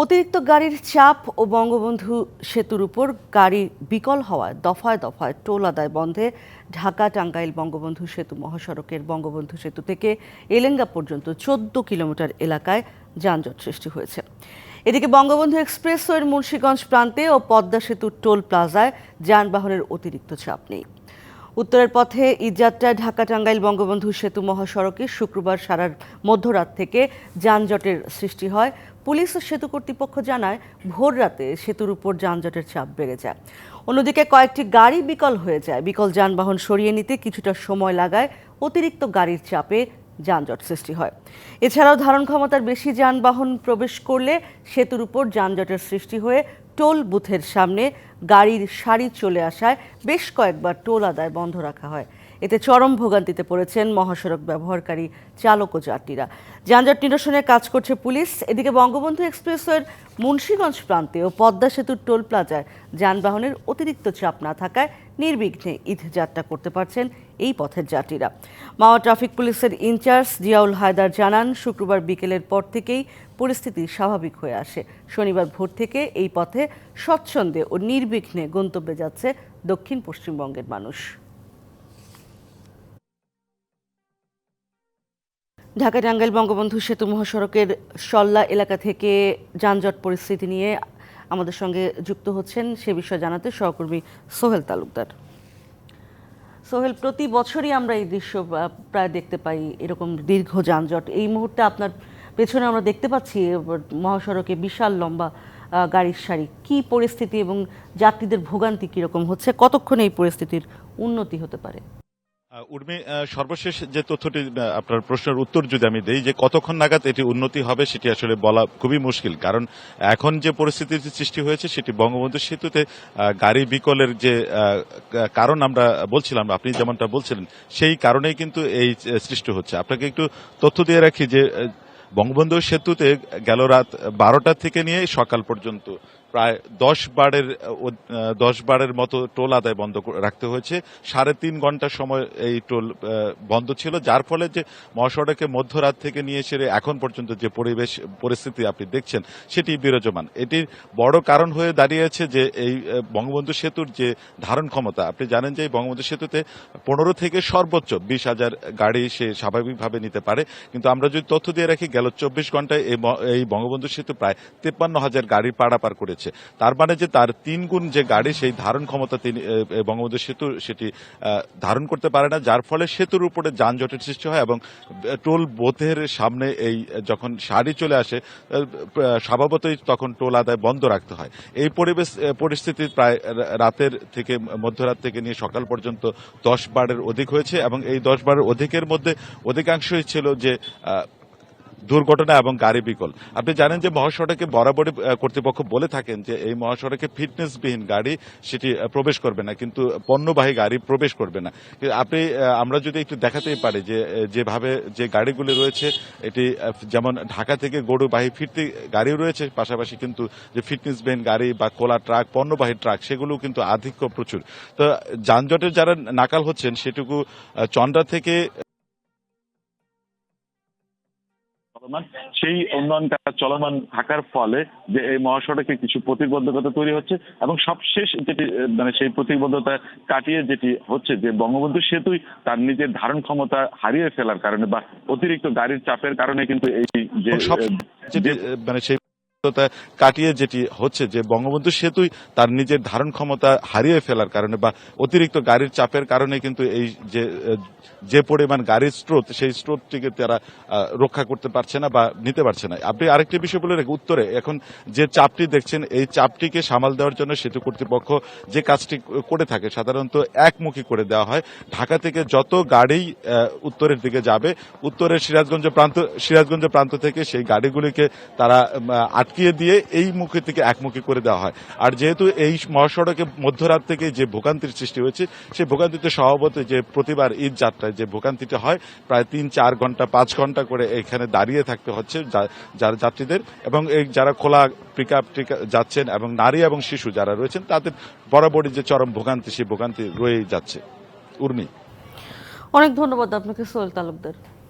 অতিরিক্ত গাড়ির চাপ ও বঙ্গবন্ধু সেতুর উপর গাড়ি বিকল হওয়ায় দফায় দফায় টোল আদায় বন্ধে ঢাকা টাঙ্গাইল বঙ্গবন্ধু সেতু মহাসড়কের বঙ্গবন্ধু সেতু থেকে এলেঙ্গা পর্যন্ত ১৪ কিলোমিটার এলাকায় যানজট সৃষ্টি হয়েছে। এদিকে বঙ্গবন্ধু এক্সপ্রেসওয়ের মুন্সিগঞ্জ প্রান্তে ও পদ্মা সেতুর টোল প্লাজায় যানবাহনের অতিরিক্ত চাপ নেই। উত্তরের পথে ঈদযাত্রায় ঢাকা টাঙ্গাইল বঙ্গবন্ধু সেতু মহাসড়কে শুক্রবার সারার মধ্যরাত থেকে যানজটের সৃষ্টি হয়। পুলিশ ও সেতু কর্তৃপক্ষ জানায় ভোর রাতে সেতুর উপর যানজটের চাপ বেড়ে যায়। অন্যদিকে কয়েকটি গাড়ি বিকল হয়ে যায়। বিকল যানবাহন সরিয়ে নিতে কিছুটা সময় লাগায় অতিরিক্ত গাড়ির চাপে যানজট সৃষ্টি হয়। এছাড়াও ধারণ ক্ষমতার বেশি যানবাহন প্রবেশ করলে সেতুর উপর যানজটের সৃষ্টি হয়ে টোল বুথের সামনে গাড়ির সারি চলে আসায় বেশ কয়েকবার টোল আদায় বন্ধ রাখা হয়। এতে চরম ভোগান্তিতে পড়েছেন মহাসড়ক ব্যবহারকারী চালক ও যাত্রীরা। যানজট নিরসনে কাজ করছে পুলিশ। এদিকে বঙ্গবন্ধু এক্সপ্রেসওয়ের মুন্সিগঞ্জ প্রান্তে ও পদ্মা সেতুর টোল প্লাজায় যানবাহনের অতিরিক্ত চাপ না থাকায় নির্বিঘ্নে ঈদ যাত্রা করতে পারছেন এই পথের যাত্রীরা। মাওয়া ট্রাফিক পুলিশের ইনচার্জ জিয়াউল হায়দার জানান, শুক্রবার বিকেলের পর থেকেই পরিস্থিতি স্বাভাবিক হয়ে আসে। শনিবার ভোর থেকে এই পথে স্বচ্ছন্দে ও নির্বিঘ্নে গন্তব্যে যাচ্ছে দক্ষিণ পশ্চিমবঙ্গের মানুষ। ঢাকা টাঙ্গাইল বঙ্গবন্ধু সেতু মহাসড়কের সল্লা এলাকা থেকে যানজট পরিস্থিতি নিয়ে আমাদের সঙ্গে যুক্ত হচ্ছেন সে বিষয়ে জানাতে সহকর্মী সোহেল তালুকদার। সোহেল, প্রতি বছরই আমরা এই দৃশ্য প্রায় দেখতে পাই, এরকম দীর্ঘ যানজট। এই মুহূর্তে আপনার পেছনে আমরা দেখতে পাচ্ছি মহাসড়কে বিশাল লম্বা গাড়ির সারি। কি পরিস্থিতি এবং যাত্রীদের ভোগান্তি কিরকম হচ্ছে, কতক্ষণ এই পরিস্থিতির উন্নতি হতে পারে? উর্মি, সর্বশেষ যে তথ্যটি আপনার প্রশ্নের উত্তর যদি আমি দেই যে কতক্ষণ নাগাদ এটি উন্নতি হবে সেটি আসলে বলা খুবই মুশকিল। কারণ এখন যে পরিস্থিতির সৃষ্টি হয়েছে সেটি বঙ্গবন্ধু সেতুতে গাড়ি বিকলের যে কারণ আমরা বলছিলাম, আপনি যেমনটা বলছিলেন, সেই কারণেই কিন্তু এই সৃষ্টি হচ্ছে। আপনাকে একটু তথ্য দিয়ে রাখি যে বঙ্গবন্ধু সেতুতে গেল রাত 12টা থেকে নিয়ে সকাল পর্যন্ত প্রায় 10 বারের মতো টোল আদায় বন্ধ রাখতে হয়েছে। 3.5 ঘন্টা সময় এই টোল বন্ধ ছিল, যার ফলে যে মহাসড়কে মধ্যরাত থেকে নিয়ে এসে এখন পর্যন্ত যে পরিস্থিতি আপনি দেখছেন সেটি বিরাজমান। এটির বড় কারণ হয়ে দাঁড়িয়েছে যে এই বঙ্গবন্ধু সেতুর যে ধারণ ক্ষমতা। আপনি জানেন যে বঙ্গবন্ধু সেতুতে 15 থেকে সর্বোচ্চ 20,000 গাড়ি সে স্বাভাবিকভাবে নিতে পারে, কিন্তু আমরা যদি তথ্য দিয়ে রাখি গেল 24 ঘন্টায় এই বঙ্গবন্ধু সেতু প্রায় 53,000 গাড়ি পারাপার করেছে। তার মানে যে তার 3 গুণ যে গাড়ি সেই ধারণ ক্ষমতা তিনি বঙ্গবন্ধু সেতু সেটি ধারণ করতে পারে না, যার ফলে সেতুর উপরে যানজটের সৃষ্টি হয় এবং টোল বুথের সামনে এই যখন সারি চলে আসে স্বভাবতই তখন টোল আদায় বন্ধ রাখতে হয়। এই পরিস্থিতি প্রায় রাতের থেকে মধ্যরাত থেকে নিয়ে সকাল পর্যন্ত 10 বারের অধিক হয়েছে এবং এই 10 বারের অধিকের মধ্যে অধিকাংশই ছিল যে দুর্ঘটনা এবং গাড়ি বিকল। আপনি জানেন যে মহাসড়কে বরাবরই কর্তৃপক্ষ বলে থাকেন যে এই মহাসড়কে ফিটনেসবিহীন গাড়ি সেটি প্রবেশ করবে না, কিন্তু পণ্যবাহী গাড়ি প্রবেশ করবে না। আমরা যদি একটু দেখাতেই পারি যে যেভাবে যে গাড়িগুলি রয়েছে, এটি যেমন ঢাকা থেকে গরুবাহী ফিরতি গাড়িও রয়েছে, পাশাপাশি কিন্তু যে ফিটনেসবিহীন গাড়ি বা কোলা ট্রাক, পণ্যবাহী ট্রাক, সেগুলো কিন্তু আধিক্য প্রচুর। তো যানজটের যারা নাকাল হচ্ছেন সেটুকু চন্দ্রা থেকে সেই উন্নয়ন কাজ চলমান থাকার ফলে যে এই মহাসড়কে কিছু প্রতিবন্ধকতা তৈরি হচ্ছে এবং সবশেষ যেটি সেই প্রতিবন্ধকতা কাটিয়ে যেটি হচ্ছে যে বঙ্গবন্ধু সেতুই তার নিজের ধারণ ক্ষমতা হারিয়ে ফেলার কারণে বা অতিরিক্ত গাড়ির চাপের কারণে কিন্তু এই যে কাটিয়ে যেটি হচ্ছে যে বঙ্গবন্ধু সেতুই তার নিজের ধারণ ক্ষমতা হারিয়ে ফেলার কারণে বা অতিরিক্ত গাড়ির চাপের কারণে কিন্তু এই যে পরিমাণ গাড়ির স্রোত, সেই স্রোতটিকে তারা রক্ষা করতে পারছে না বা নিতে পারছে না। আপনি আরেকটি বিষয় বলে রেখে উত্তরে এখন যে চাপটি দেখছেন, এই চাপটিকে সামাল দেওয়ার জন্য সেতু কর্তৃপক্ষ যে কাজটি করে থাকে সাধারণত একমুখী করে দেওয়া হয়। ঢাকা থেকে যত গাড়ি উত্তরের দিকে যাবে, উত্তরের সিরাজগঞ্জ প্রান্ত থেকে সেই গাড়িগুলিকে তারা আটকিয়ে দিয়ে এই মুখে থেকে একমুখী করে দেওয়া হয়। আর যেহেতু এই মহাসড়কে মধ্যরাত থেকে যে ভোগান্তির সৃষ্টি হয়েছে, সেই ভোগান্তিতে স্বভাবতই যে প্রতিবার ঈদ যাত্রায় যে ভোগান্তিটা হয় প্রায় 3-4 ঘন্টা 5 ঘন্টা করে এখানে দাঁড়িয়ে থাকতে হচ্ছে যারা যাত্রীদের, এবং এই যারা খোলা পিকআপ যাচ্ছেন এবং নারী এবং শিশু যারা রয়েছেন তাদের বরাবরই যে চরম ভোগান্তি, সেই ভোগান্তি রয়েই যাচ্ছে। উর্মি, অনেক ধন্যবাদ আপনাকে সোহেল তালুকদার।